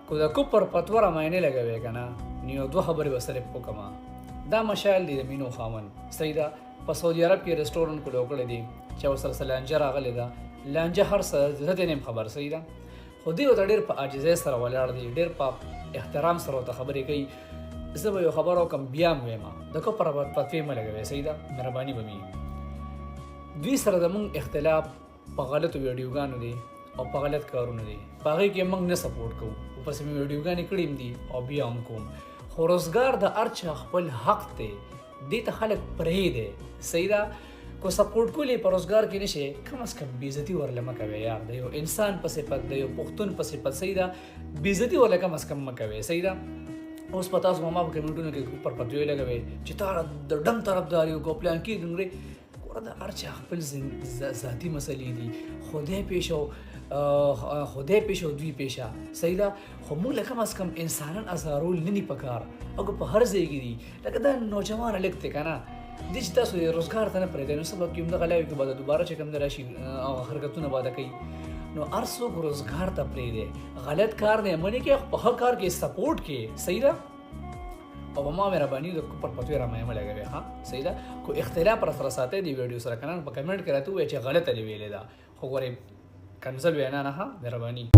کو د کوپر پتوره معنی لګوي کنه نیو دوه خبرې وسره وکما دا مشال دی د مینو خامن سیدا په سعودي عرب کې ریسټورانټ کو لوکړه دي چې وسره لانجه راغلی دا لانجه هر څه زه دې نیم خبر سیدا خو دې وته ډېر په عاجزۍ سره ولاړ دي ډېر په احترام سره ته خبرې کوي زه به یو خبرو کم بیا وایم د کوپر پتوې ملګوي سیدا مهرباني بمي دوی سره د مونږ اختلاف په غلطو ویډیوګانو دي او په غلط کارونه دي په هغې کې موږ نه سپورټ کوو پسې مې ویډیوګانې کړي دي او بیا هم کوم خو روزګار د هر چا خپل حق دی دې ته خلک پرېږدی صحیح ده کو سپورټ کولی په روزګار کې نشي کم از کم بېعزتي ورله مه کوئ یار د یو انسان په صفت د یو پښتون په صفت صحیح ده بېعزتي ورله کم از کم مه کوئ صحیح ده اوس په تاسو ما په کمنټونو کې پر پتوې لګوئ چې تا د ډنګ طرفدار یو کو پلان کې دومره ګوره د هر چا خپل ذاتي مسلې دي خدای پیشه او دوی پیشه صحیح ده خو موږ له کم از کم انسانان ازارول نه دي پکار او په هر ځای کې دي لکه دا نوجوان هلک دی که نه دې چې تاسو یې روزګار ته نه پرېږدئ نو سبب کې همدغه لایو کې به د دوباره چې کوم دی راشي او حرکتونه به کوي نو هر څوک روزګار ته پرېږدئ غلط کار دی منې کې په ښه کار کې سپورټ کې صحیح ده او په ما مهرباني د کوپر پتوې را مې لګوي ها صحیح ده کو اختلاف را سره ساتئ دې ویډیو سره که نه په کمنټ کې راته ووایئ چې غلطه دې ویلې ده خو ګورئ کنزل وینا نه ها مهرباني